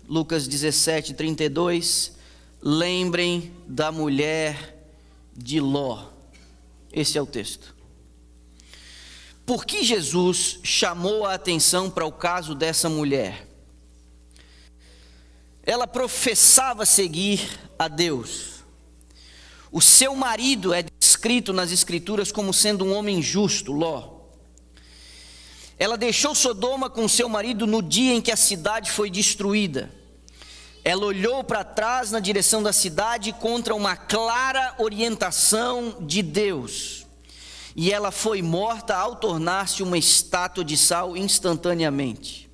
Lucas 17, 32, lembrem da mulher de Ló. Esse é o texto. Por que Jesus chamou a atenção para o caso dessa mulher? Ela professava seguir a Deus. O seu marido é descrito nas Escrituras como sendo um homem justo, Ló. Ela deixou Sodoma com seu marido no dia em que a cidade foi destruída. Ela olhou para trás na direção da cidade contra uma clara orientação de Deus. E ela foi morta ao tornar-se uma estátua de sal instantaneamente.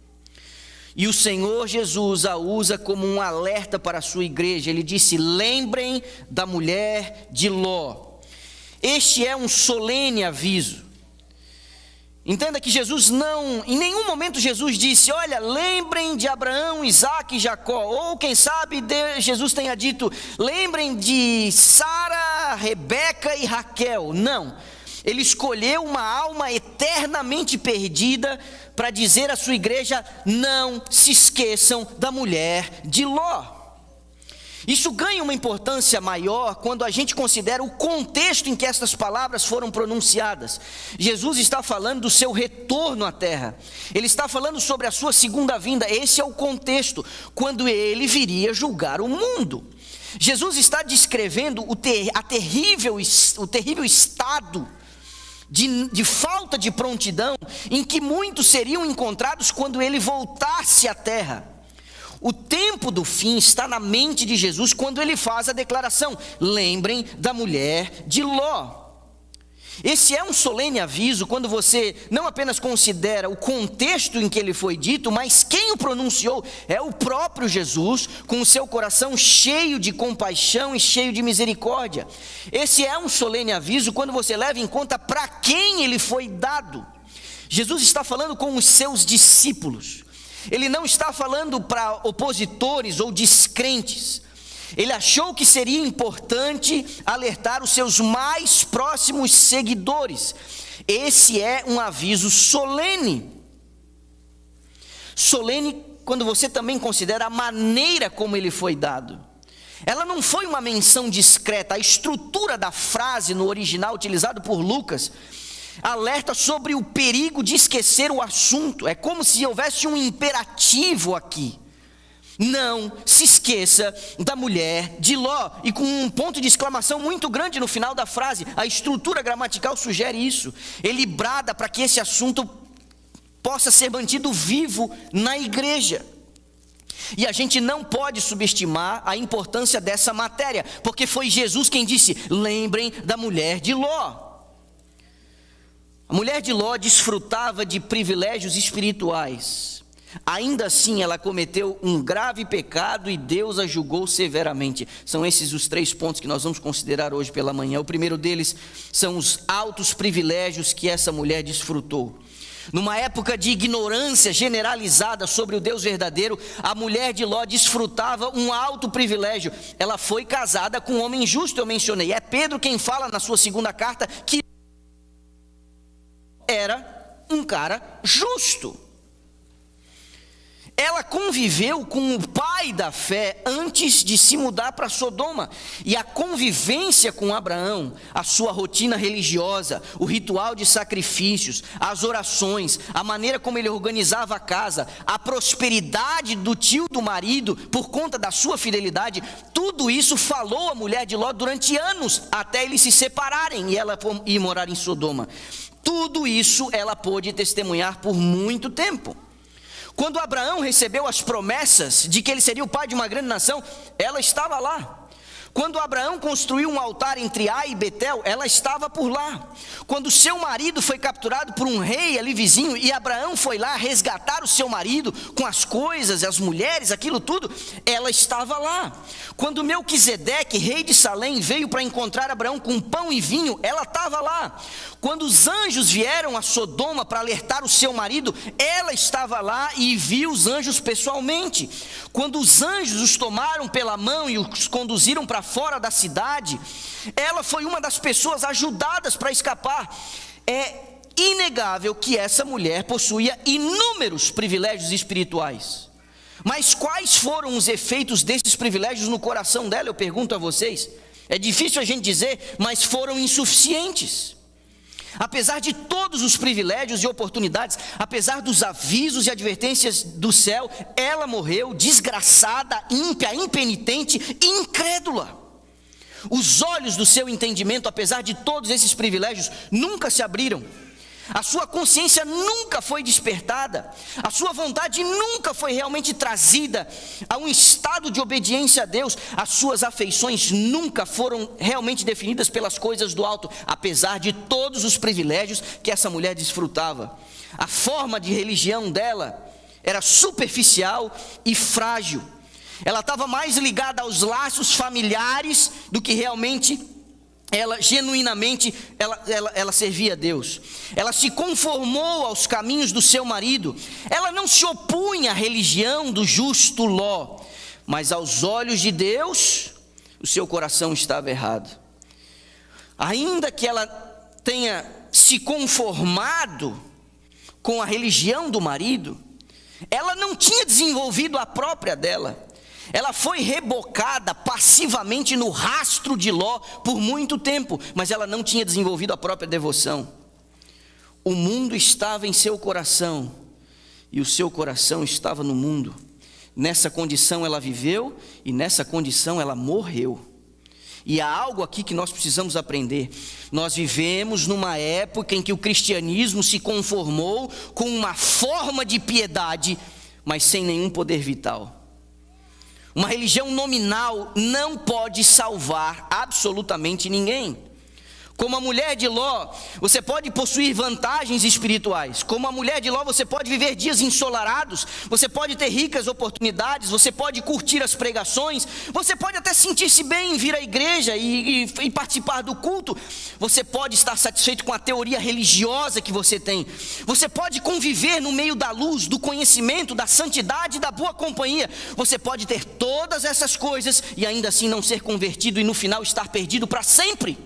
E o Senhor Jesus a usa como um alerta para a sua igreja. Ele disse: lembrem da mulher de Ló. Este é um solene aviso. Entenda que Jesus não, em nenhum momento Jesus disse: olha, lembrem de Abraão, Isaque e Jacó. Ou quem sabe Jesus tenha dito: lembrem de Sara, Rebeca e Raquel. Não. Ele escolheu uma alma eternamente perdida para dizer à sua igreja: não se esqueçam da mulher de Ló. Isso ganha uma importância maior quando a gente considera o contexto em que estas palavras foram pronunciadas. Jesus está falando do seu retorno à terra. Ele está falando sobre a sua segunda vinda. Esse é o contexto, quando ele viria julgar o mundo. Jesus está descrevendo o terrível estado de falta de prontidão em que muitos seriam encontrados quando ele voltasse à terra. O tempo do fim está na mente de Jesus quando ele faz a declaração: lembrem da mulher de Ló. Esse é um solene aviso quando você não apenas considera o contexto em que ele foi dito, mas quem o pronunciou é o próprio Jesus, com o seu coração cheio de compaixão e cheio de misericórdia. Esse é um solene aviso quando você leva em conta para quem ele foi dado. Jesus está falando com os seus discípulos. Ele não está falando para opositores ou descrentes. Ele achou que seria importante alertar os seus mais próximos seguidores. Esse é um aviso solene. Solene quando você também considera a maneira como ele foi dado. Ela não foi uma menção discreta. A estrutura da frase no original utilizado por Lucas alerta sobre o perigo de esquecer o assunto. É como se houvesse um imperativo aqui: não se esqueça da mulher de Ló. E com um ponto de exclamação muito grande no final da frase. A estrutura gramatical sugere isso. Ele brada para que esse assunto possa ser mantido vivo na igreja. E a gente não pode subestimar a importância dessa matéria, porque foi Jesus quem disse: lembrem da mulher de Ló. A mulher de Ló desfrutava de privilégios espirituais. Ainda assim, ela cometeu um grave pecado e Deus a julgou severamente. São esses os 3 pontos que nós vamos considerar hoje pela manhã. O primeiro deles são os altos privilégios que essa mulher desfrutou. Numa época de ignorância generalizada sobre o Deus verdadeiro, a mulher de Ló desfrutava um alto privilégio. Ela foi casada com um homem justo, eu mencionei. É Pedro quem fala na sua segunda carta que era um cara justo. Ela conviveu com o pai da fé antes de se mudar para Sodoma. E a convivência com Abraão, a sua rotina religiosa, o ritual de sacrifícios, as orações, a maneira como ele organizava a casa, a prosperidade do tio do marido por conta da sua fidelidade, tudo isso falou a mulher de Ló durante anos, até eles se separarem e ela ir morar em Sodoma. Tudo isso ela pôde testemunhar por muito tempo. Quando Abraão recebeu as promessas de que ele seria o pai de uma grande nação, ela estava lá. Quando Abraão construiu um altar entre Ai e Betel, ela estava por lá. Quando seu marido foi capturado por um rei ali vizinho e Abraão foi lá resgatar o seu marido com as coisas, as mulheres, aquilo tudo, ela estava lá. Quando Melquisedeque, rei de Salém, veio para encontrar Abraão com pão e vinho, ela estava lá. Quando os anjos vieram a Sodoma para alertar o seu marido, ela estava lá e viu os anjos pessoalmente. Quando os anjos os tomaram pela mão e os conduziram para fora da cidade, ela foi uma das pessoas ajudadas para escapar. É inegável que essa mulher possuía inúmeros privilégios espirituais. Mas quais foram os efeitos desses privilégios no coração dela? Eu pergunto a vocês. É difícil a gente dizer, mas foram insuficientes. Apesar de todos os privilégios e oportunidades, apesar dos avisos e advertências do céu, ela morreu desgraçada, ímpia, impenitente e incrédula. Os olhos do seu entendimento, apesar de todos esses privilégios, nunca se abriram. A sua consciência nunca foi despertada, a sua vontade nunca foi realmente trazida a um estado de obediência a Deus, as suas afeições nunca foram realmente definidas pelas coisas do alto, apesar de todos os privilégios que essa mulher desfrutava. A forma de religião dela era superficial e frágil. Ela estava mais ligada aos laços familiares do que realmente ela genuinamente servia a Deus. Ela se conformou aos caminhos do seu marido. Ela não se opunha à religião do justo Ló, mas aos olhos de Deus, o seu coração estava errado. Ainda que ela tenha se conformado com a religião do marido, ela não tinha desenvolvido a própria dela. Ela foi rebocada passivamente no rastro de Ló por muito tempo, mas ela não tinha desenvolvido a própria devoção. O mundo estava em seu coração e o seu coração estava no mundo. Nessa condição ela viveu e nessa condição ela morreu. E há algo aqui que nós precisamos aprender. Nós vivemos numa época em que o cristianismo se conformou com uma forma de piedade, mas sem nenhum poder vital. Uma religião nominal não pode salvar absolutamente ninguém. Como a mulher de Ló, você pode possuir vantagens espirituais. Como a mulher de Ló, você pode viver dias ensolarados. Você pode ter ricas oportunidades. Você pode curtir as pregações. Você pode até sentir-se bem em vir à igreja e participar do culto. Você pode estar satisfeito com a teoria religiosa que você tem. Você pode conviver no meio da luz, do conhecimento, da santidade e da boa companhia. Você pode ter todas essas coisas e ainda assim não ser convertido e no final estar perdido para sempre.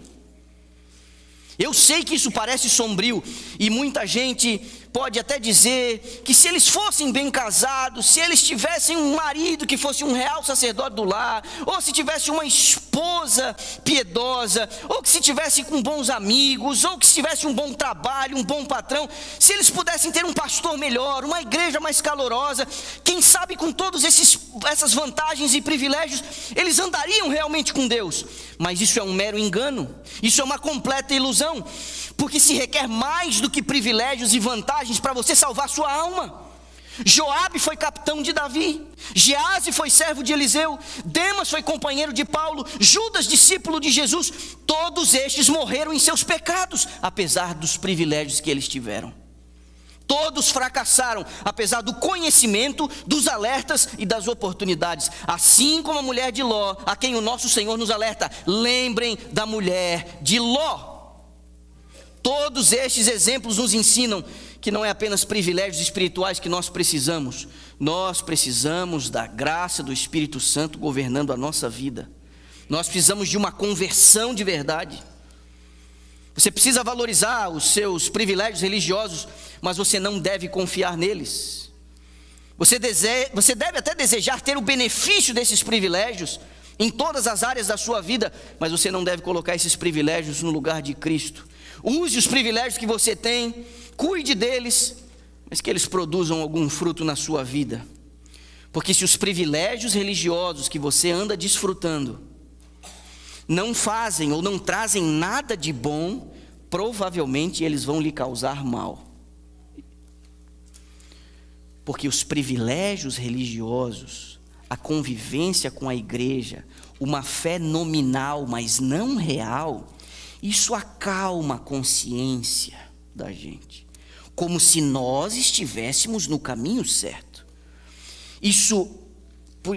Eu sei que isso parece sombrio e muita gente pode até dizer que se eles fossem bem casados, se eles tivessem um marido que fosse um real sacerdote do lar, ou se tivesse uma esposa piedosa, ou que se tivesse com bons amigos, ou que se tivesse um bom trabalho, um bom patrão, se eles pudessem ter um pastor melhor, uma igreja mais calorosa, quem sabe com todas essas vantagens e privilégios, eles andariam realmente com Deus. Mas isso é um mero engano, isso é uma completa ilusão, porque se requer mais do que privilégios e vantagens para você salvar sua alma. Joabe foi capitão de Davi, Geazi foi servo de Eliseu, Demas foi companheiro de Paulo, Judas discípulo de Jesus. Todos estes morreram em seus pecados, apesar dos privilégios que eles tiveram. Todos fracassaram, apesar do conhecimento, dos alertas e das oportunidades. Assim como a mulher de Ló, a quem o nosso Senhor nos alerta, lembrem da mulher de Ló. Todos estes exemplos nos ensinam que não é apenas privilégios espirituais que nós precisamos da graça do Espírito Santo governando a nossa vida. Nós precisamos de uma conversão de verdade. Você precisa valorizar os seus privilégios religiosos, mas você não deve confiar neles. Você deve até desejar ter o benefício desses privilégios em todas as áreas da sua vida, mas você não deve colocar esses privilégios no lugar de Cristo. Use os privilégios que você tem, cuide deles, mas que eles produzam algum fruto na sua vida. Porque se os privilégios religiosos que você anda desfrutando não fazem ou não trazem nada de bom, provavelmente eles vão lhe causar mal. Porque os privilégios religiosos, a convivência com a igreja, uma fé nominal, mas não real, isso acalma a consciência da gente, como se nós estivéssemos no caminho certo. Isso,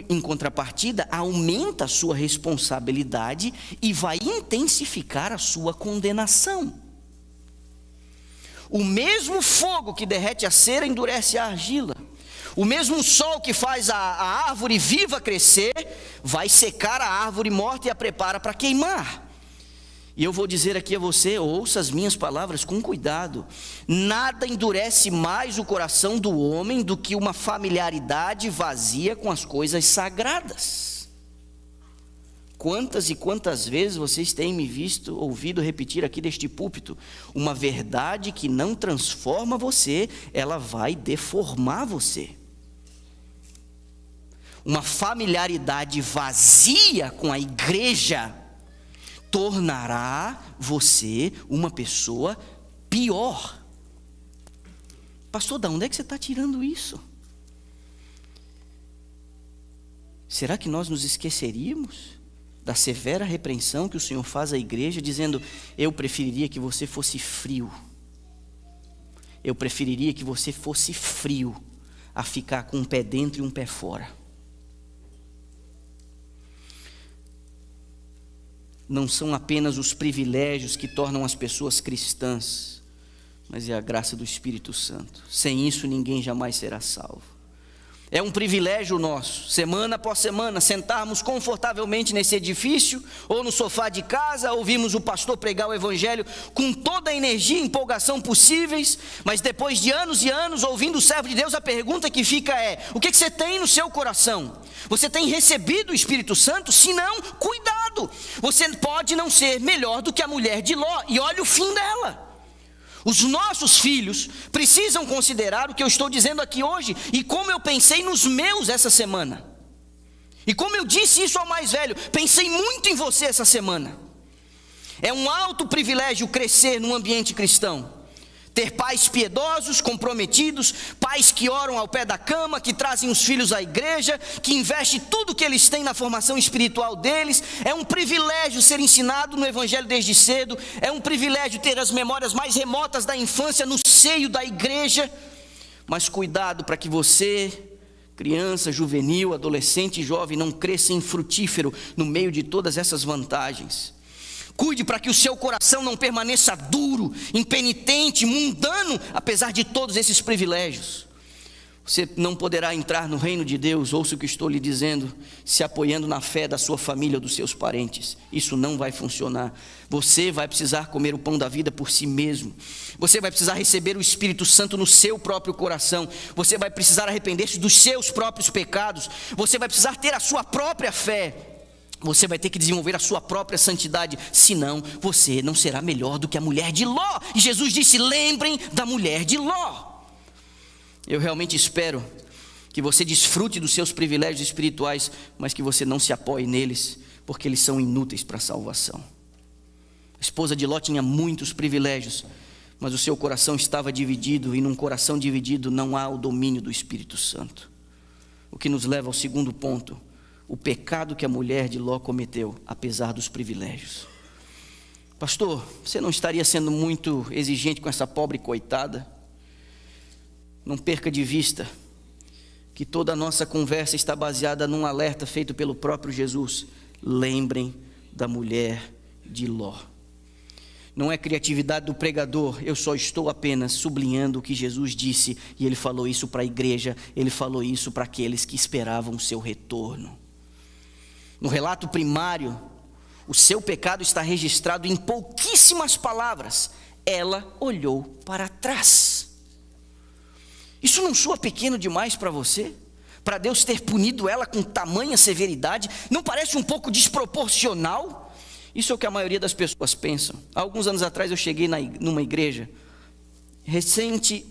em contrapartida, aumenta a sua responsabilidade e vai intensificar a sua condenação. O mesmo fogo que derrete a cera endurece a argila. O mesmo sol que faz a árvore viva crescer, vai secar a árvore morta e a prepara para queimar. E eu vou dizer aqui a você, ouça as minhas palavras com cuidado. Nada endurece mais o coração do homem do que uma familiaridade vazia com as coisas sagradas. Quantas e quantas vezes vocês têm me ouvido repetir aqui deste púlpito, uma verdade que não transforma você, ela vai deformar você. Uma familiaridade vazia com a igreja tornará você uma pessoa pior. Pastor, de onde é que você está tirando isso? Será que nós nos esqueceríamos da severa repreensão que o Senhor faz à igreja, dizendo: eu preferiria que você fosse frio. Eu preferiria que você fosse frio a ficar com um pé dentro e um pé fora. Não são apenas os privilégios que tornam as pessoas cristãs, mas é a graça do Espírito Santo. Sem isso ninguém jamais será salvo. É um privilégio nosso, semana após semana, sentarmos confortavelmente nesse edifício, ou no sofá de casa, ouvirmos o pastor pregar o evangelho com toda a energia e empolgação possíveis, mas depois de anos e anos ouvindo o servo de Deus, a pergunta que fica é: o que você tem no seu coração? Você tem recebido o Espírito Santo? Se não, cuidado, você pode não ser melhor do que a mulher de Ló, e olha o fim dela. Os nossos filhos precisam considerar o que eu estou dizendo aqui hoje, e como eu pensei nos meus essa semana, e como eu disse isso ao mais velho, pensei muito em você essa semana. É um alto privilégio crescer num ambiente cristão, ter pais piedosos, comprometidos, pais que oram ao pé da cama, que trazem os filhos à igreja, que investem tudo que eles têm na formação espiritual deles. É um privilégio ser ensinado no evangelho desde cedo, é um privilégio ter as memórias mais remotas da infância no seio da igreja. Mas cuidado para que você, criança, juvenil, adolescente e jovem, não cresça infrutífero no meio de todas essas vantagens. Cuide para que o seu coração não permaneça duro, impenitente, mundano, apesar de todos esses privilégios. Você não poderá entrar no reino de Deus, ouça o que estou lhe dizendo, se apoiando na fé da sua família ou dos seus parentes. Isso não vai funcionar. Você vai precisar comer o pão da vida por si mesmo. Você vai precisar receber o Espírito Santo no seu próprio coração. Você vai precisar arrepender-se dos seus próprios pecados. Você vai precisar ter a sua própria fé. Você vai ter que desenvolver a sua própria santidade, senão você não será melhor do que a mulher de Ló. E Jesus disse: lembrem da mulher de Ló. Eu realmente espero que você desfrute dos seus privilégios espirituais, mas que você não se apoie neles, porque eles são inúteis para a salvação. A esposa de Ló tinha muitos privilégios, mas o seu coração estava dividido, e num coração dividido não há o domínio do Espírito Santo. O que nos leva ao segundo ponto: o pecado que a mulher de Ló cometeu, apesar dos privilégios. Pastor, você não estaria sendo muito exigente com essa pobre coitada? Não perca de vista que toda a nossa conversa está baseada num alerta feito pelo próprio Jesus. Lembrem da mulher de Ló. Não é criatividade do pregador, eu só estou apenas sublinhando o que Jesus disse, e ele falou isso para a igreja, ele falou isso para aqueles que esperavam o seu retorno. No relato primário, o seu pecado está registrado em pouquíssimas palavras: ela olhou para trás. Isso não soa pequeno demais para você? Para Deus ter punido ela com tamanha severidade? Não parece um pouco desproporcional? Isso é o que a maioria das pessoas pensam. Há alguns anos atrás eu cheguei numa igreja, recente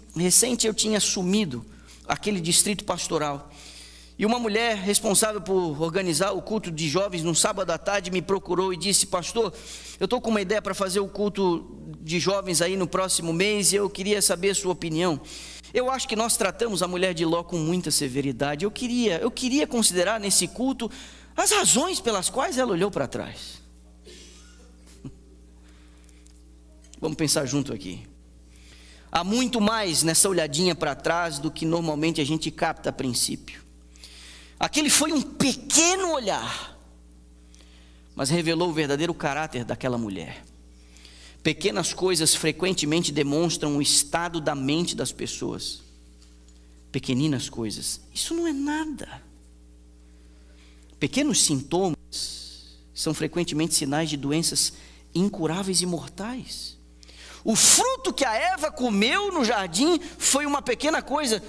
eu tinha assumido aquele distrito pastoral, e uma mulher responsável por organizar o culto de jovens no sábado à tarde me procurou e disse: pastor, eu estou com uma ideia para fazer o culto de jovens aí no próximo mês, e eu queria saber a sua opinião. Eu acho que nós tratamos a mulher de Ló com muita severidade. Eu queria considerar nesse culto as razões pelas quais ela olhou para trás. Vamos pensar junto aqui. Há muito mais nessa olhadinha para trás do que normalmente a gente capta a princípio. Aquele foi um pequeno olhar, mas revelou o verdadeiro caráter daquela mulher. Pequenas coisas frequentemente demonstram o estado da mente das pessoas. Pequeninas coisas, isso não é nada. Pequenos sintomas são frequentemente sinais de doenças incuráveis e mortais. O fruto que a Eva comeu no jardim foi uma pequena coisa,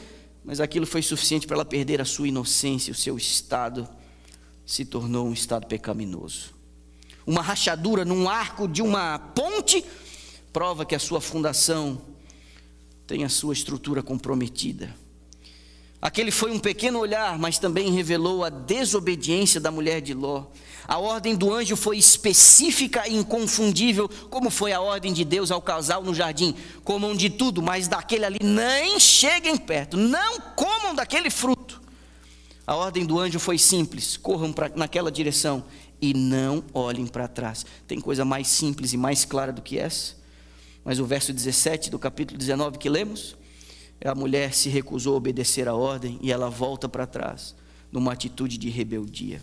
mas aquilo foi suficiente para ela perder a sua inocência. O seu estado se tornou um estado pecaminoso. Uma rachadura num arco de uma ponte prova que a sua fundação tem a sua estrutura comprometida. Aquele foi um pequeno olhar, mas também revelou a desobediência da mulher de Ló. A ordem do anjo foi específica e inconfundível, como foi a ordem de Deus ao casal no jardim: comam de tudo, mas daquele ali nem cheguem perto, não comam daquele fruto. A ordem do anjo foi simples: corram naquela direção e não olhem para trás. Tem coisa mais simples e mais clara do que essa? Mas o verso 17 do capítulo 19 que lemos, a mulher se recusou a obedecer a ordem e ela volta para trás, numa atitude de rebeldia.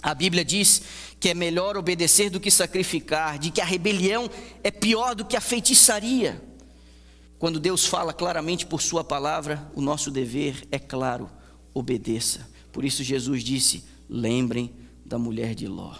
A Bíblia diz que é melhor obedecer do que sacrificar, de que a rebelião é pior do que a feitiçaria. Quando Deus fala claramente por sua palavra, o nosso dever é claro: obedeça. Por isso Jesus disse: lembrem da mulher de Ló.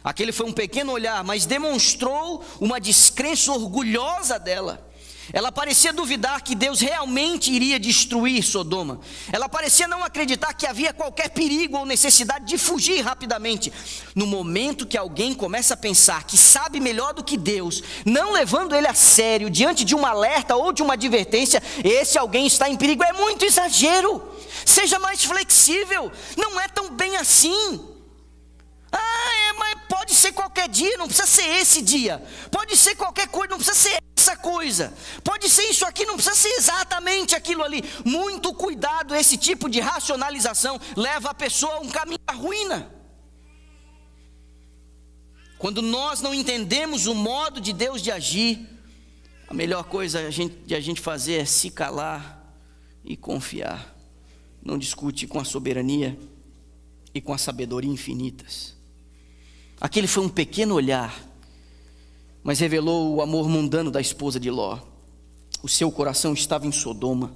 Aquele foi um pequeno olhar, mas demonstrou uma descrença orgulhosa dela. Ela parecia duvidar que Deus realmente iria destruir Sodoma. Ela parecia não acreditar que havia qualquer perigo ou necessidade de fugir rapidamente. No momento que alguém começa a pensar que sabe melhor do que Deus, não levando ele a sério diante de um alerta ou de uma advertência, esse alguém está em perigo. É muito exagero. Seja mais flexível. Não é tão bem assim. Mas pode ser qualquer dia, não precisa ser esse dia. Pode ser qualquer coisa, não precisa ser essa coisa. Pode ser isso aqui, não precisa ser exatamente aquilo ali. Muito cuidado, esse tipo de racionalização leva a pessoa a um caminho da ruína. Quando nós não entendemos o modo de Deus de agir, a melhor coisa de a gente fazer é se calar e confiar. Não discute com a soberania e com a sabedoria infinitas. Aquele foi um pequeno olhar, mas revelou o amor mundano da esposa de Ló. O seu coração estava em Sodoma.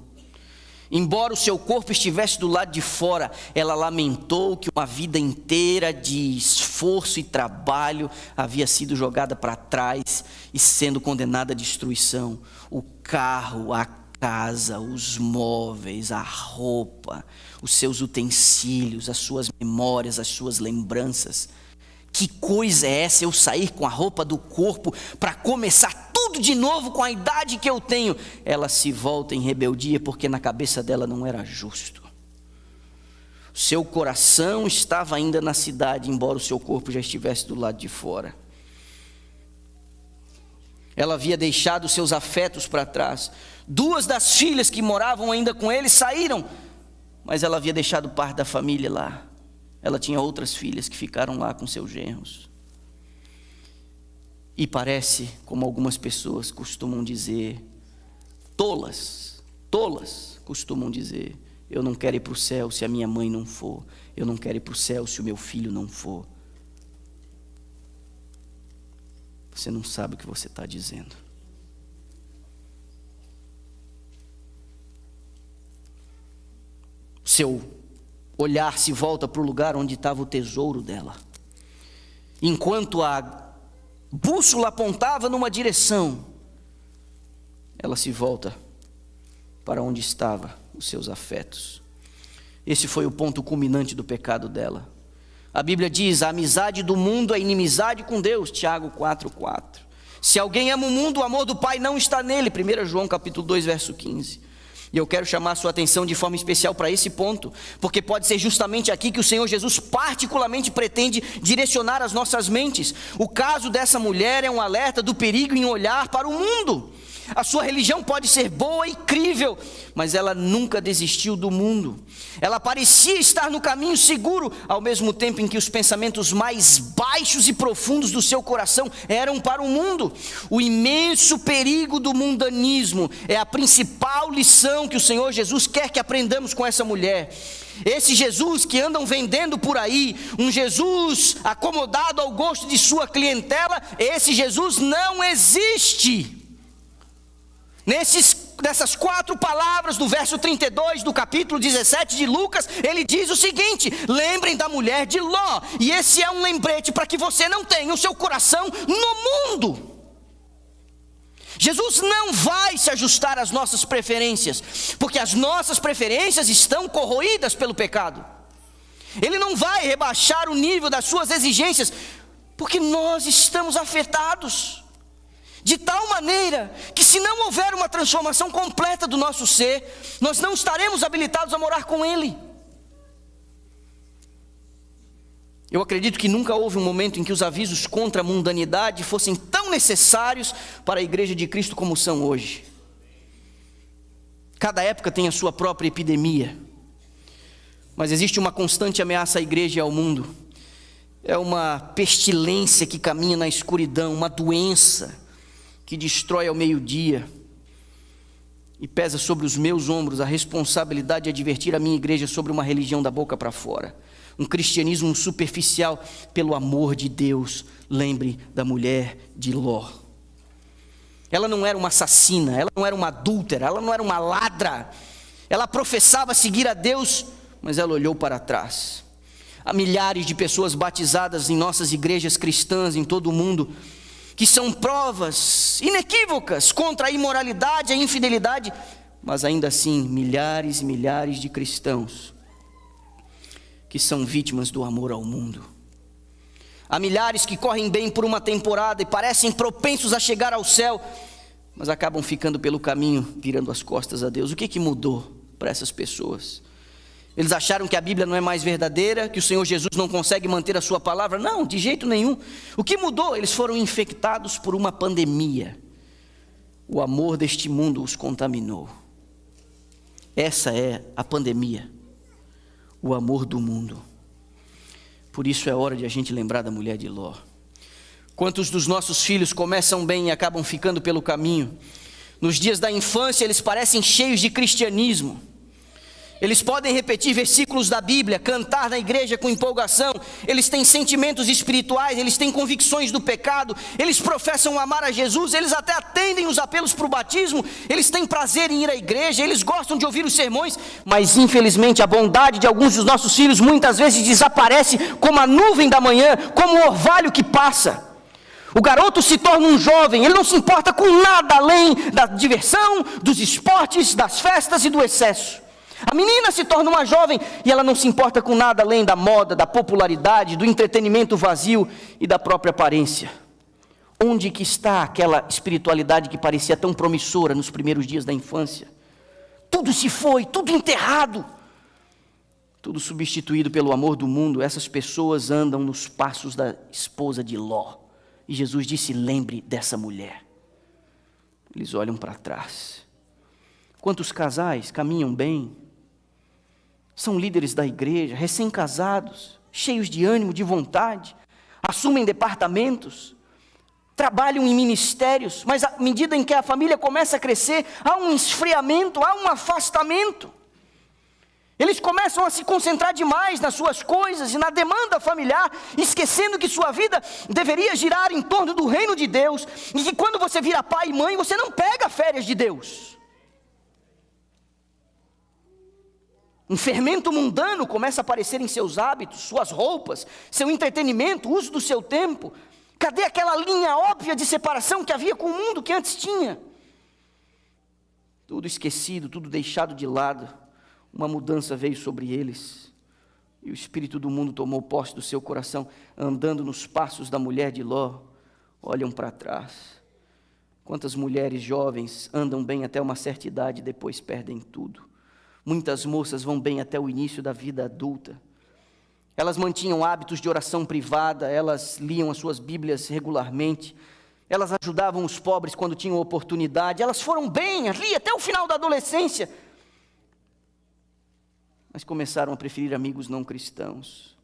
Embora o seu corpo estivesse do lado de fora, ela lamentou que uma vida inteira de esforço e trabalho havia sido jogada para trás e sendo condenada à destruição. O carro, a casa, os móveis, a roupa, os seus utensílios, as suas memórias, as suas lembranças. Que coisa é essa, eu sair com a roupa do corpo para começar tudo de novo com a idade que eu tenho? Ela se volta em rebeldia porque na cabeça dela não era justo. Seu coração estava ainda na cidade, embora o seu corpo já estivesse do lado de fora. Ela havia deixado seus afetos para trás. 2 das filhas que moravam ainda com ele saíram, mas ela havia deixado parte da família lá. Ela tinha outras filhas que ficaram lá com seus genros. E parece, como algumas pessoas costumam dizer, tolas costumam dizer: eu não quero ir para o céu se a minha mãe não for. Eu não quero ir para o céu se o meu filho não for. Você não sabe o que você está dizendo. Seu olhar se volta para o lugar onde estava o tesouro dela. Enquanto a bússola apontava numa direção, ela se volta para onde estavam os seus afetos. Esse foi o ponto culminante do pecado dela. A Bíblia diz: a amizade do mundo é inimizade com Deus, Tiago 4:4. Se alguém ama o mundo, o amor do Pai não está nele, 1 João capítulo 2, verso 15. E eu quero chamar a sua atenção de forma especial para esse ponto, porque pode ser justamente aqui que o Senhor Jesus particularmente pretende direcionar as nossas mentes. O caso dessa mulher é um alerta do perigo em olhar para o mundo. A sua religião pode ser boa e crível, mas ela nunca desistiu do mundo. Ela parecia estar no caminho seguro, ao mesmo tempo em que os pensamentos mais baixos e profundos do seu coração eram para o mundo. O imenso perigo do mundanismo é a principal lição que o Senhor Jesus quer que aprendamos com essa mulher. Esse Jesus que andam vendendo por aí, um Jesus acomodado ao gosto de sua clientela, esse Jesus não existe. Nesses dessas 4 palavras do verso 32 do capítulo 17 de Lucas, ele diz o seguinte: lembrem da mulher de Ló. E esse é um lembrete para que você não tenha o seu coração no mundo. Jesus não vai se ajustar às nossas preferências, porque as nossas preferências estão corroídas pelo pecado. Ele não vai rebaixar o nível das suas exigências, porque nós estamos afetados de tal maneira que, se não houver uma transformação completa do nosso ser, nós não estaremos habilitados a morar com Ele. Eu acredito que nunca houve um momento em que os avisos contra a mundanidade fossem tão necessários para a igreja de Cristo como são hoje. Cada época tem a sua própria epidemia, mas existe uma constante ameaça à igreja e ao mundo. É uma pestilência que caminha na escuridão, uma doença que destrói ao meio-dia, e pesa sobre os meus ombros a responsabilidade de advertir a minha igreja sobre uma religião da boca para fora, um cristianismo superficial. Pelo amor de Deus, lembre da mulher de Ló. Ela não era uma assassina, ela não era uma adúltera, ela não era uma ladra. Ela professava seguir a Deus, mas ela olhou para trás. Há milhares de pessoas batizadas em nossas igrejas cristãs em todo o mundo, que são provas inequívocas contra a imoralidade, a infidelidade, mas ainda assim, milhares e milhares de cristãos que são vítimas do amor ao mundo. Há milhares que correm bem por uma temporada e parecem propensos a chegar ao céu, mas acabam ficando pelo caminho, virando as costas a Deus. O que mudou para essas pessoas? Eles acharam que a Bíblia não é mais verdadeira, que o Senhor Jesus não consegue manter a sua palavra? Não, de jeito nenhum. O que mudou? Eles foram infectados por uma pandemia. O amor deste mundo os contaminou. Essa é a pandemia, o amor do mundo. Por isso é hora de a gente lembrar da mulher de Ló. Quantos dos nossos filhos começam bem e acabam ficando pelo caminho? Nos dias da infância eles parecem cheios de cristianismo. Eles podem repetir versículos da Bíblia, cantar na igreja com empolgação, eles têm sentimentos espirituais, eles têm convicções do pecado, eles professam amar a Jesus, eles até atendem os apelos para o batismo, eles têm prazer em ir à igreja, eles gostam de ouvir os sermões, mas infelizmente a bondade de alguns dos nossos filhos muitas vezes desaparece como a nuvem da manhã, como o orvalho que passa. O garoto se torna um jovem, ele não se importa com nada além da diversão, dos esportes, das festas e do excesso. A menina se torna uma jovem e ela não se importa com nada além da moda, da popularidade, do entretenimento vazio e da própria aparência. Onde que está aquela espiritualidade que parecia tão promissora nos primeiros dias da infância? Tudo se foi, tudo enterrado, tudo substituído pelo amor do mundo. Essas pessoas andam nos passos da esposa de Ló. E Jesus disse: lembre dessa mulher. Eles olham para trás. Quantos casais caminham bem, são líderes da igreja, recém-casados, cheios de ânimo, de vontade, assumem departamentos, trabalham em ministérios, mas à medida em que a família começa a crescer, há um esfriamento, há um afastamento. Eles começam a se concentrar demais nas suas coisas e na demanda familiar, esquecendo que sua vida deveria girar em torno do reino de Deus, e que quando você vira pai e mãe, você não pega férias de Deus. Um fermento mundano começa a aparecer em seus hábitos, suas roupas, seu entretenimento, o uso do seu tempo. Cadê aquela linha óbvia de separação que havia com o mundo que antes tinha? Tudo esquecido, tudo deixado de lado. Uma mudança veio sobre eles. E o espírito do mundo tomou posse do seu coração, andando nos passos da mulher de Ló. Olham para trás. Quantas mulheres jovens andam bem até uma certa idade e depois perdem tudo. Muitas moças vão bem até o início da vida adulta. Elas mantinham hábitos de oração privada, elas liam as suas Bíblias regularmente, elas ajudavam os pobres quando tinham oportunidade, elas foram bem ali até o final da adolescência, mas começaram a preferir amigos não cristãos.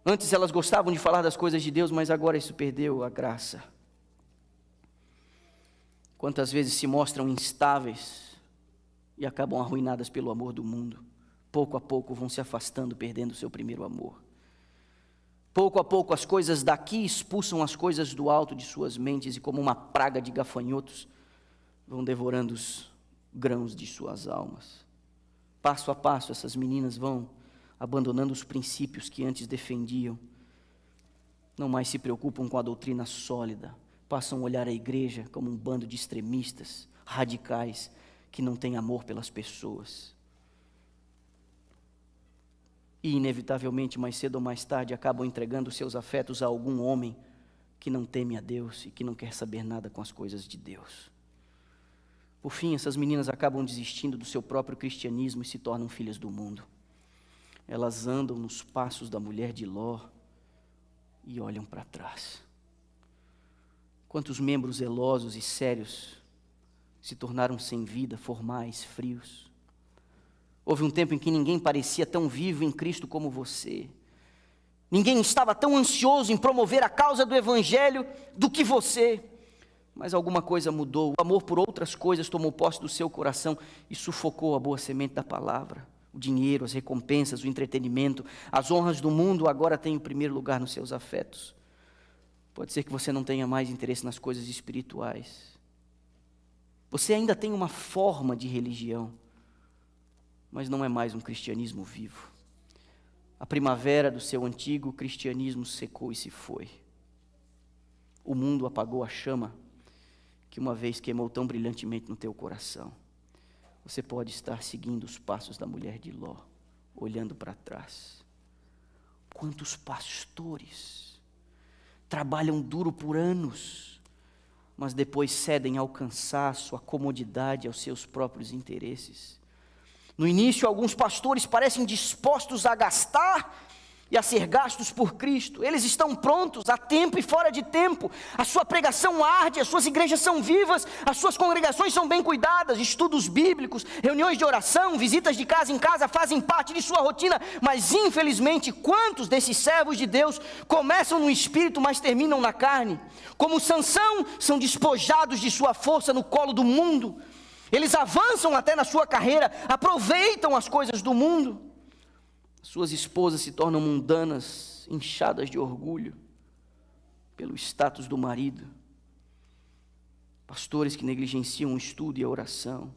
Antes elas gostavam de falar das coisas de Deus, mas agora isso perdeu a graça. Quantas vezes se mostram instáveis e acabam arruinadas pelo amor do mundo. Pouco a pouco vão se afastando, perdendo o seu primeiro amor. Pouco a pouco as coisas daqui expulsam as coisas do alto de suas mentes, e como uma praga de gafanhotos, vão devorando os grãos de suas almas. Passo a passo, essas meninas vão abandonando os princípios que antes defendiam. Não mais se preocupam com a doutrina sólida. Passam a olhar a igreja como um bando de extremistas, radicais, que não têm amor pelas pessoas. E, inevitavelmente, mais cedo ou mais tarde, acabam entregando seus afetos a algum homem que não teme a Deus e que não quer saber nada com as coisas de Deus. Por fim, essas meninas acabam desistindo do seu próprio cristianismo e se tornam filhas do mundo. Elas andam nos passos da mulher de Ló e olham para trás. Quantos membros zelosos e sérios se tornaram sem vida, formais, frios. Houve um tempo em que ninguém parecia tão vivo em Cristo como você. Ninguém estava tão ansioso em promover a causa do Evangelho do que você. Mas alguma coisa mudou. O amor por outras coisas tomou posse do seu coração e sufocou a boa semente da palavra. O dinheiro, as recompensas, o entretenimento, as honras do mundo agora têm o primeiro lugar nos seus afetos. Pode ser que você não tenha mais interesse nas coisas espirituais. Você ainda tem uma forma de religião, mas não é mais um cristianismo vivo. A primavera do seu antigo cristianismo secou e se foi. O mundo apagou a chama que uma vez queimou tão brilhantemente no teu coração. Você pode estar seguindo os passos da mulher de Ló, olhando para trás. Quantos pastores trabalham duro por anos, mas depois cedem ao cansaço, à comodidade, aos seus próprios interesses. No início, alguns pastores parecem dispostos a gastar e a ser gastos por Cristo. Eles estão prontos a tempo e fora de tempo. A sua pregação arde, as suas igrejas são vivas, as suas congregações são bem cuidadas, estudos bíblicos, reuniões de oração, visitas de casa em casa fazem parte de sua rotina. Mas infelizmente, quantos desses servos de Deus começam no espírito, mas terminam na carne? Como Sansão, são despojados de sua força no colo do mundo. Eles avançam até na sua carreira, aproveitam as coisas do mundo. Suas esposas se tornam mundanas, inchadas de orgulho pelo status do marido. Pastores que negligenciam o estudo e a oração.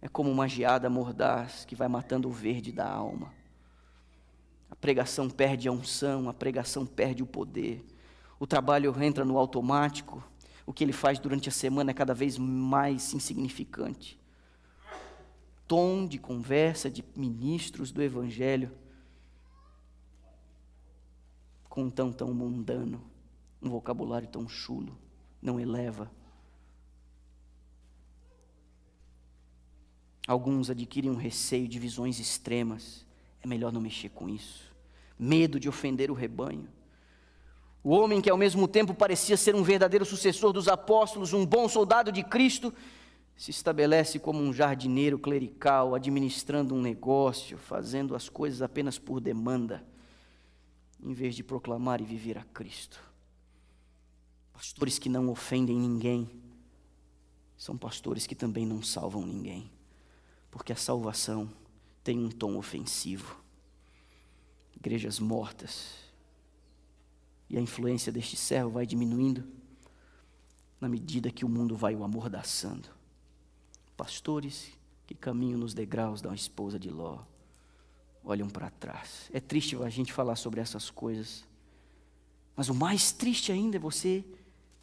É como uma geada mordaz que vai matando o verde da alma. A pregação perde a unção, a pregação perde o poder. O trabalho entra no automático. O que ele faz durante a semana é cada vez mais insignificante. Tom de conversa de ministros do Evangelho com um tão mundano, um vocabulário tão chulo, não eleva. Alguns adquirem um receio de visões extremas. É melhor não mexer com isso. Medo de ofender o rebanho. O homem que ao mesmo tempo parecia ser um verdadeiro sucessor dos apóstolos, um bom soldado de Cristo, se estabelece como um jardineiro clerical, administrando um negócio, fazendo as coisas apenas por demanda, em vez de proclamar e viver a Cristo. Pastores que não ofendem ninguém, são pastores que também não salvam ninguém, porque a salvação tem um tom ofensivo. Igrejas mortas. E a influência deste servo vai diminuindo na medida que o mundo vai o amordaçando. Pastores que caminham nos degraus da esposa de Ló olham para trás. É triste a gente falar sobre essas coisas, mas o mais triste ainda é você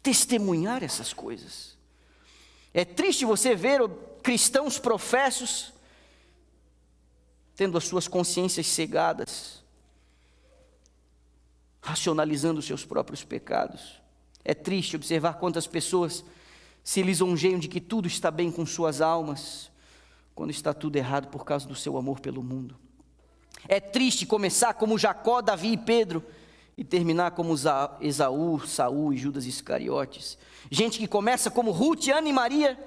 testemunhar essas coisas. É triste você ver cristãos professos tendo as suas consciências cegadas, racionalizando seus próprios pecados. É triste observar quantas pessoas se lisonjeiam de que tudo está bem com suas almas, quando está tudo errado por causa do seu amor pelo mundo. É triste começar como Jacó, Davi e Pedro e terminar como Esaú, Saul e Judas Iscariotes. Gente que começa como Ruth, Ana e Maria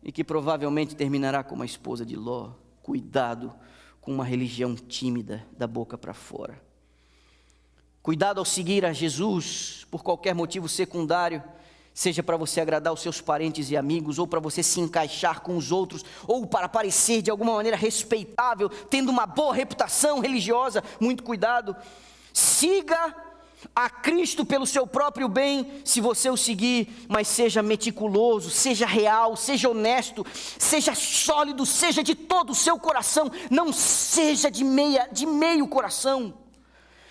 e que provavelmente terminará como a esposa de Ló. Cuidado com uma religião tímida da boca para fora. Cuidado ao seguir a Jesus por qualquer motivo secundário, seja para você agradar os seus parentes e amigos, ou para você se encaixar com os outros, ou para parecer de alguma maneira respeitável, tendo uma boa reputação religiosa. Muito cuidado. Siga a Cristo pelo seu próprio bem, se você o seguir, mas seja meticuloso, seja real, seja honesto, seja sólido, seja de todo o seu coração, não seja de meio coração.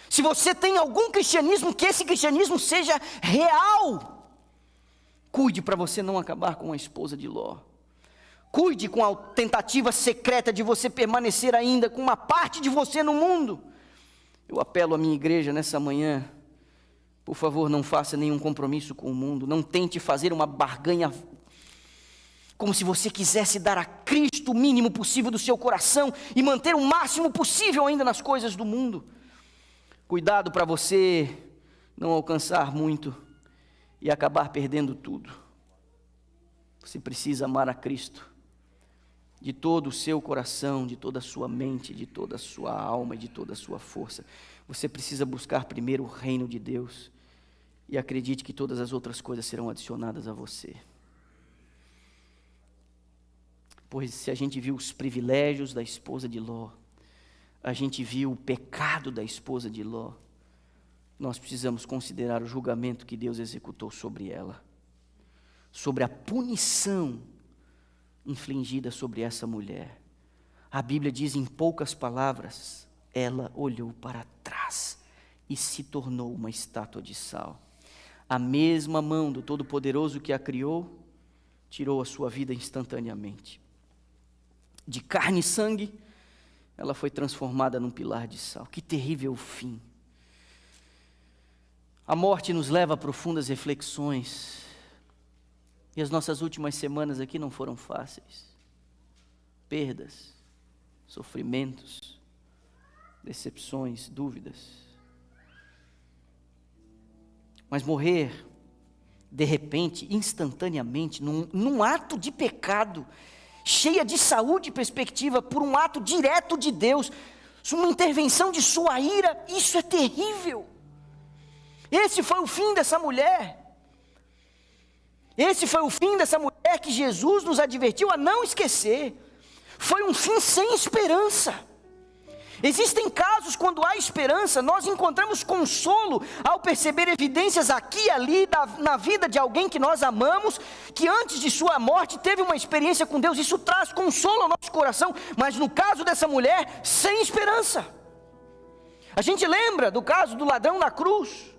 Se você tem algum cristianismo, que esse cristianismo seja real. Cuide para você não acabar com a esposa de Ló. Cuide com a tentativa secreta de você permanecer ainda com uma parte de você no mundo. Eu apelo à minha igreja nessa manhã, por favor, não faça nenhum compromisso com o mundo, não tente fazer uma barganha, como se você quisesse dar a Cristo o mínimo possível do seu coração, e manter o máximo possível ainda nas coisas do mundo. Cuidado para você não alcançar muito, e acabar perdendo tudo. Você precisa amar a Cristo, de todo o seu coração, de toda a sua mente, de toda a sua alma e de toda a sua força. Você precisa buscar primeiro o reino de Deus, e acredite que todas as outras coisas serão adicionadas a você. Pois se a gente viu os privilégios da esposa de Ló, a gente viu o pecado da esposa de Ló, nós precisamos considerar o julgamento que Deus executou sobre ela, sobre a punição infligida sobre essa mulher. A Bíblia diz em poucas palavras, ela olhou para trás e se tornou uma estátua de sal. A mesma mão do Todo-Poderoso que a criou, tirou a sua vida instantaneamente. De carne e sangue, ela foi transformada num pilar de sal. Que terrível fim. A morte nos leva a profundas reflexões. E as nossas últimas semanas aqui não foram fáceis. Perdas, sofrimentos, decepções, dúvidas. Mas morrer, de repente, instantaneamente, num ato de pecado, cheia de saúde e perspectiva, por um ato direto de Deus, uma intervenção de sua ira, isso é terrível. Esse foi o fim dessa mulher. Esse foi o fim dessa mulher que Jesus nos advertiu a não esquecer. Foi um fim sem esperança. Existem casos quando há esperança, nós encontramos consolo ao perceber evidências aqui e ali na vida de alguém que nós amamos, que antes de sua morte teve uma experiência com Deus. Isso traz consolo ao nosso coração, mas no caso dessa mulher, sem esperança. A gente lembra do caso do ladrão na cruz.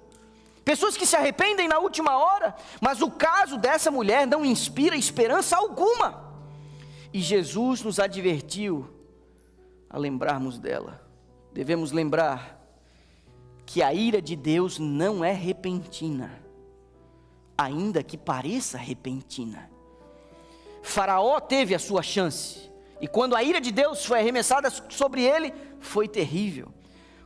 Pessoas que se arrependem na última hora, mas o caso dessa mulher não inspira esperança alguma. E Jesus nos advertiu a lembrarmos dela. Devemos lembrar que a ira de Deus não é repentina, ainda que pareça repentina. Faraó teve a sua chance, e quando a ira de Deus foi arremessada sobre ele, foi terrível.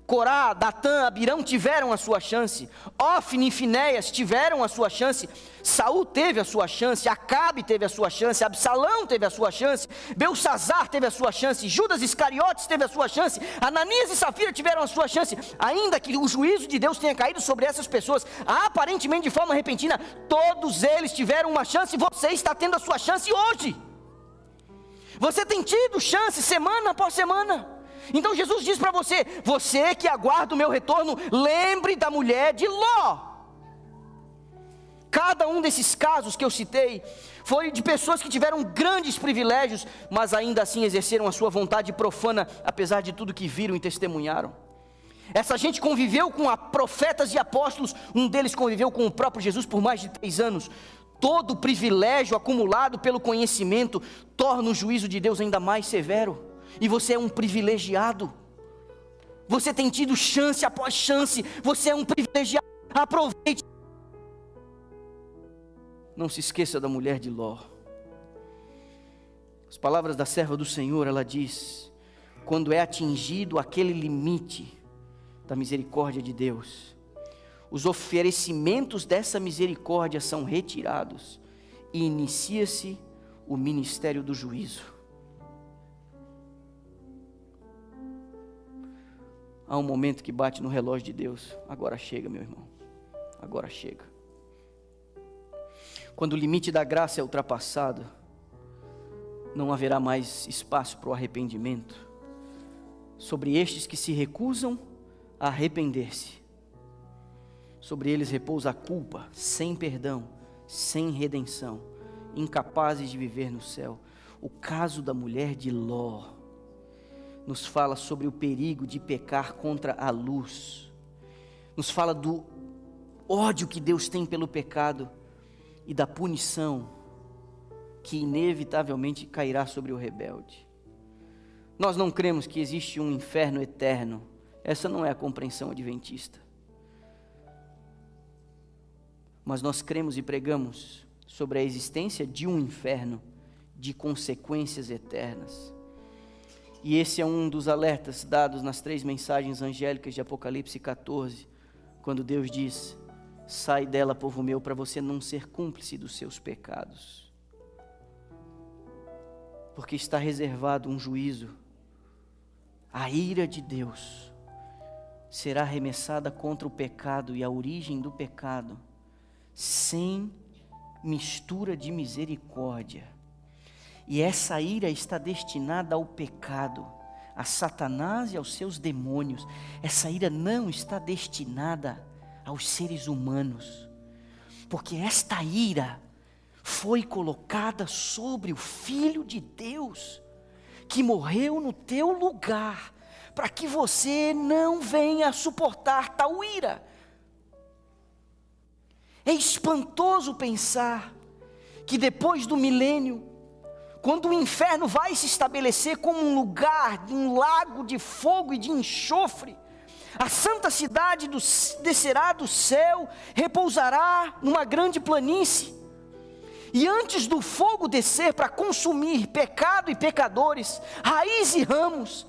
Corá, Datã, Abirão tiveram a sua chance. Ofni e Finéias tiveram a sua chance. Saul teve a sua chance. Acabe teve a sua chance. Absalão teve a sua chance. Belsazar teve a sua chance. Judas Iscariotes teve a sua chance. Ananias e Safira tiveram a sua chance. Ainda que o juízo de Deus tenha caído sobre essas pessoas, aparentemente de forma repentina, todos eles tiveram uma chance. Você está tendo a sua chance hoje. Você tem tido chance semana após semana. Então Jesus diz para você: você que aguarda o meu retorno, lembre da mulher de Ló. Cada um desses casos que eu citei foi de pessoas que tiveram grandes privilégios, mas ainda assim exerceram a sua vontade profana, apesar de tudo que viram e testemunharam. Essa gente conviveu com profetas e apóstolos. Um deles conviveu com o próprio Jesus por mais de 3 anos. Todo o privilégio acumulado pelo conhecimento torna o juízo de Deus ainda mais severo. E você é um privilegiado. Você tem tido chance após chance. Você é um privilegiado. Aproveite. Não se esqueça da mulher de Ló. As palavras da serva do Senhor, ela diz: quando é atingido aquele limite da misericórdia de Deus, os oferecimentos dessa misericórdia são retirados e inicia-se o ministério do juízo. Há um momento que bate no relógio de Deus: agora chega, meu irmão, agora chega. Quando o limite da graça é ultrapassado, não haverá mais espaço para o arrependimento. Sobre estes que se recusam a arrepender-se, Sobre eles repousa a culpa, sem perdão, sem redenção, incapazes de viver no céu. O caso da mulher de Ló nos fala sobre o perigo de pecar contra a luz, nos fala do ódio que Deus tem pelo pecado e da punição que inevitavelmente cairá sobre o rebelde. Nós não cremos que existe um inferno eterno. Essa não é a compreensão adventista. Mas nós cremos e pregamos sobre a existência de um inferno de consequências eternas. E esse é um dos alertas dados nas 3 mensagens angélicas de Apocalipse 14, quando Deus diz: sai dela, povo meu, para você não ser cúmplice dos seus pecados. Porque está reservado um juízo. A ira de Deus será arremessada contra o pecado e a origem do pecado, sem mistura de misericórdia. E essa ira está destinada ao pecado, a Satanás e aos seus demônios. Essa ira não está destinada aos seres humanos, porque esta ira foi colocada sobre o Filho de Deus, que morreu no teu lugar, para que você não venha a suportar tal ira. É espantoso pensar que depois do milênio, quando o inferno vai se estabelecer como um lugar, um lago de fogo e de enxofre, a santa cidade descerá do céu, repousará numa grande planície, e antes do fogo descer para consumir pecado e pecadores, raiz e ramos,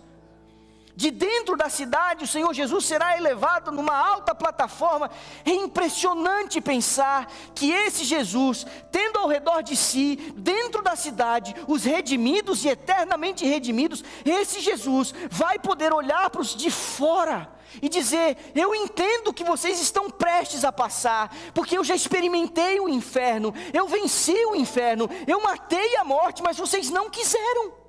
de dentro da cidade o Senhor Jesus será elevado numa alta plataforma. É impressionante pensar que esse Jesus, tendo ao redor de si, dentro da cidade, os redimidos e eternamente redimidos, esse Jesus vai poder olhar para os de fora e dizer: eu entendo que vocês estão prestes a passar, porque eu já experimentei o inferno, eu venci o inferno, eu matei a morte, mas vocês não quiseram.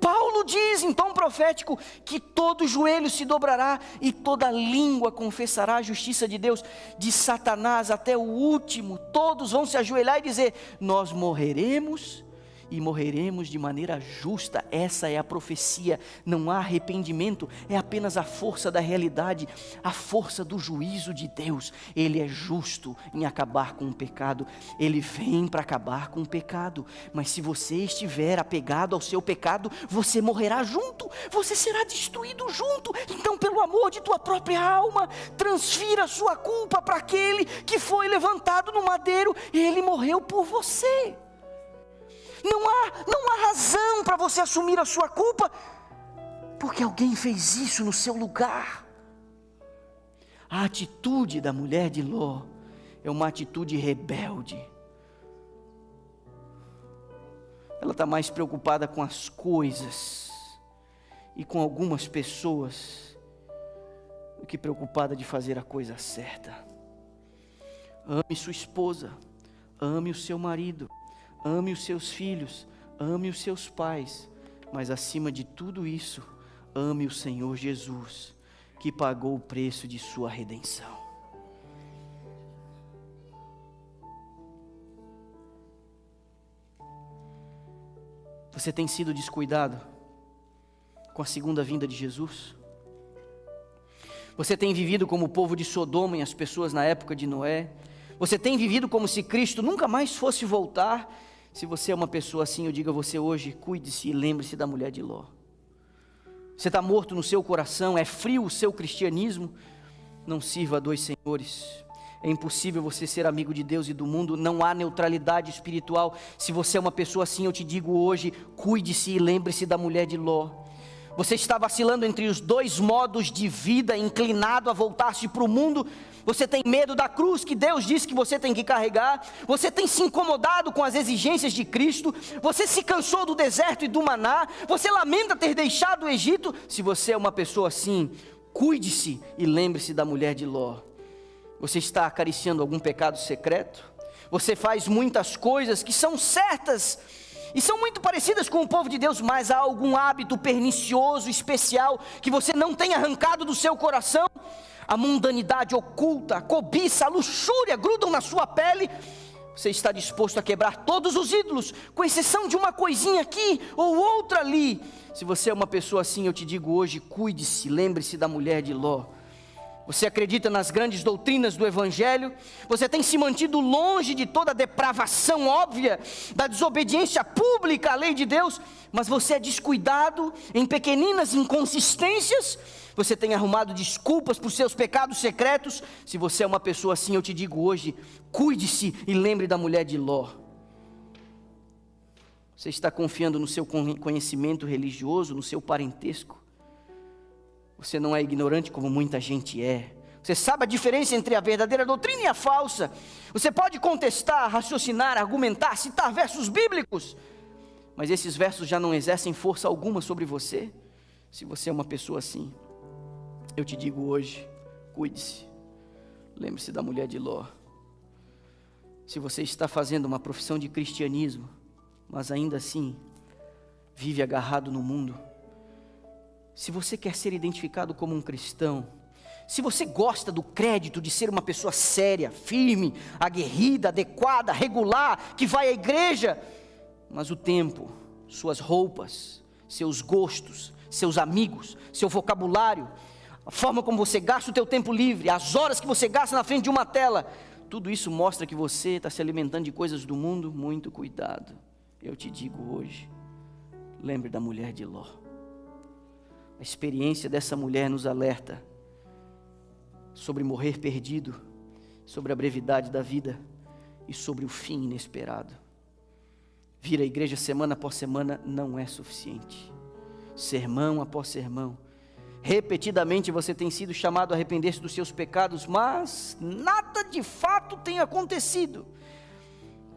Paulo diz em tom profético que todo joelho se dobrará e toda língua confessará a justiça de Deus. De Satanás até o último, todos vão se ajoelhar e dizer: nós morreremos e morreremos de maneira justa. Essa é a profecia. Não há arrependimento, é apenas a força da realidade, a força do juízo de Deus. Ele é justo em acabar com o pecado, Ele vem para acabar com o pecado, mas se você estiver apegado ao seu pecado, você morrerá junto, você será destruído junto. Então, pelo amor de tua própria alma, transfira a sua culpa para aquele que foi levantado no madeiro. Ele morreu por você. Não há razão para você assumir a sua culpa, porque alguém fez isso no seu lugar. A atitude da mulher de Ló é uma atitude rebelde. Ela está mais preocupada com as coisas e com algumas pessoas do que preocupada de fazer a coisa certa. Ame sua esposa, ame o seu marido, ame os seus filhos, ame os seus pais, mas acima de tudo isso, ame o Senhor Jesus, que pagou o preço de sua redenção. Você tem sido descuidado com a segunda vinda de Jesus? Você tem vivido como o povo de Sodoma e as pessoas na época de Noé? Você tem vivido como se Cristo nunca mais fosse voltar? Se você é uma pessoa assim, eu digo a você hoje: cuide-se e lembre-se da mulher de Ló. Você está morto no seu coração, é frio o seu cristianismo. Não sirva a dois senhores. É impossível você ser amigo de Deus e do mundo. Não há neutralidade espiritual. Se você é uma pessoa assim, eu te digo hoje: cuide-se e lembre-se da mulher de Ló. Você está vacilando entre os dois modos de vida, inclinado a voltar-se para o mundo. Você tem medo da cruz que Deus disse que você tem que carregar. Você tem se incomodado com as exigências de Cristo. Você se cansou do deserto e do maná. Você lamenta ter deixado o Egito. Se você é uma pessoa assim, cuide-se e lembre-se da mulher de Ló. Você está acariciando algum pecado secreto? Você faz muitas coisas que são certas e são muito parecidas com o povo de Deus, mas há algum hábito pernicioso, especial, que você não tem arrancado do seu coração? a mundanidade oculta, a cobiça, a luxúria grudam na sua pele, você está disposto a quebrar todos os ídolos, com exceção de uma coisinha aqui ou outra ali. Se você é uma pessoa assim, eu te digo hoje, cuide-se, lembre-se da mulher de Ló. Você acredita nas grandes doutrinas do Evangelho? Você tem se mantido longe de toda a depravação óbvia, da desobediência pública à lei de Deus, mas você é descuidado em pequeninas inconsistências, você tem arrumado desculpas por seus pecados secretos. Se você é uma pessoa assim, eu te digo hoje, cuide-se e lembre da mulher de Ló. Você está confiando no seu conhecimento religioso, no seu parentesco? Você não é ignorante como muita gente é. Você sabe a diferença entre a verdadeira doutrina e a falsa. Você pode contestar, raciocinar, argumentar, citar versos bíblicos, mas esses versos já não exercem força alguma sobre você. Se você é uma pessoa assim, eu te digo hoje, cuide-se. Lembre-se da mulher de Ló. Se você está fazendo uma profissão de cristianismo, mas ainda assim vive agarrado no mundo, se você quer ser identificado como um cristão, se você gosta do crédito de ser uma pessoa séria, firme, aguerrida, adequada, regular, que vai à igreja, mas o tempo, suas roupas, seus gostos, seus amigos, seu vocabulário, a forma como você gasta o teu tempo livre, as horas que você gasta na frente de uma tela, tudo isso mostra que você está se alimentando de coisas do mundo. Muito cuidado. Eu te digo hoje, lembre da mulher de Ló. A experiência dessa mulher nos alerta sobre morrer perdido, sobre a brevidade da vida e sobre o fim inesperado. Vir à igreja semana após semana não é suficiente. Sermão após sermão, repetidamente você tem sido chamado a arrepender-se dos seus pecados, mas nada de fato tem acontecido.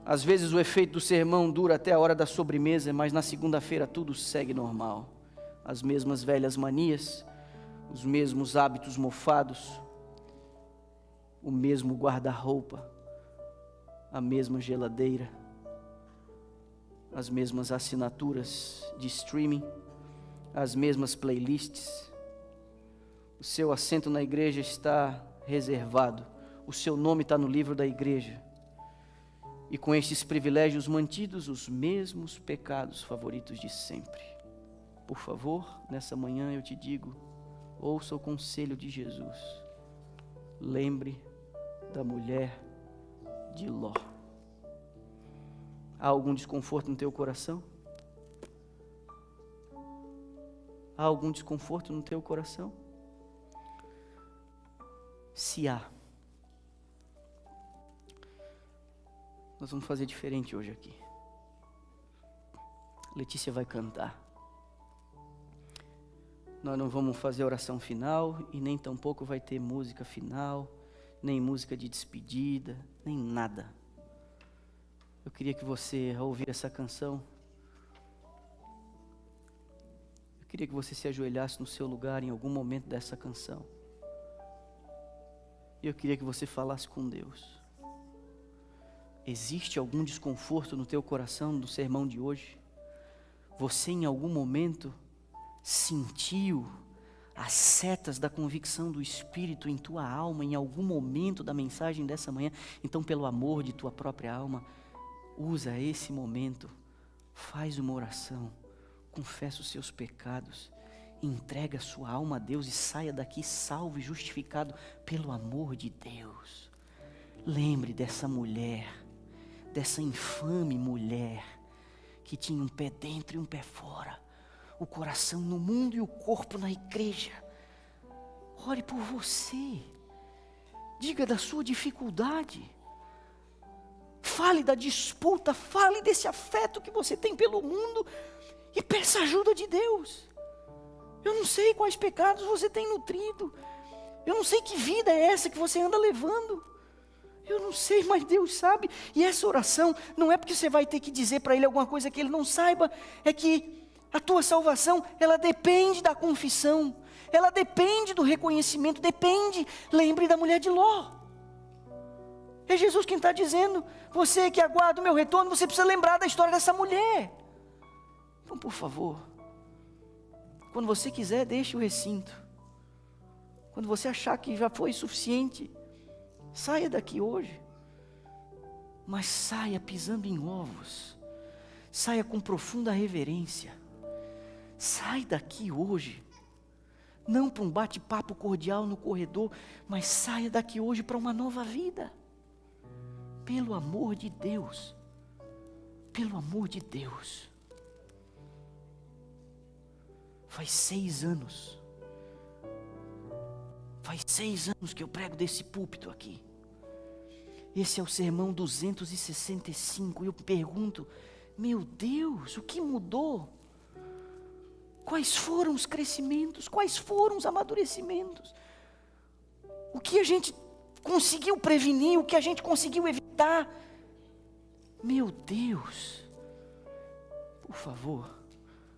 Às vezes o efeito do sermão dura até a hora da sobremesa, mas na segunda-feira tudo segue normal. As mesmas velhas manias, os mesmos hábitos mofados, o mesmo guarda-roupa, a mesma geladeira, as mesmas assinaturas de streaming, as mesmas playlists. O seu assento na igreja está reservado, o seu nome está no livro da igreja, e com estes privilégios mantidos, os mesmos pecados favoritos de sempre. Por favor, nessa manhã eu te digo, ouça o conselho de Jesus. Lembre da mulher de Ló. Há algum desconforto no teu coração? Há algum desconforto no teu coração? Se há, nós vamos fazer diferente hoje aqui. Letícia vai cantar. Nós não vamos fazer oração final e nem tampouco vai ter música final, nem música de despedida, nem nada. Eu queria que você, ao ouvir essa canção, eu queria que você se ajoelhasse no seu lugar em algum momento dessa canção. E eu queria que você falasse com Deus. Existe algum desconforto no teu coração no sermão de hoje? Você em algum momento sentiu as setas da convicção do Espírito em tua alma, em algum momento da mensagem dessa manhã? Então, pelo amor de tua própria alma, usa esse momento, faz uma oração, confessa os seus pecados, entrega a sua alma a Deus e saia daqui salvo e justificado pelo amor de Deus. Lembre dessa mulher, dessa infame mulher, que tinha um pé dentro e um pé fora, o coração no mundo e o corpo na igreja. Ore por você, diga da sua dificuldade, fale da disputa, fale desse afeto que você tem pelo mundo e peça ajuda de Deus. Eu não sei quais pecados você tem nutrido, eu não sei que vida é essa que você anda levando, eu não sei, mas Deus sabe. E essa oração não é porque você vai ter que dizer para Ele alguma coisa que Ele não saiba, é que a tua salvação, ela depende da confissão, ela depende do reconhecimento, depende. Lembre da mulher de Ló. É Jesus quem está dizendo, você que aguarda o meu retorno, você precisa lembrar da história dessa mulher. Então, por favor, quando você quiser, deixe o recinto. quando você achar que já foi suficiente, saia daqui hoje. Mas saia pisando em ovos. Saia com profunda reverência. Sai daqui hoje. Não para um bate-papo cordial no corredor, mas saia daqui hoje para uma nova vida. Pelo amor de Deus. Pelo amor de Deus. Faz 6 anos. Faz 6 anos que eu prego desse púlpito aqui. Esse é o sermão 265. E eu pergunto, meu Deus, o que mudou? Quais foram os crescimentos? Quais foram os amadurecimentos? O que a gente conseguiu prevenir? O que a gente conseguiu evitar? Meu Deus, por favor,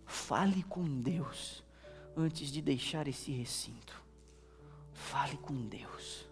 fale com Deus antes de deixar esse recinto. Fale com Deus.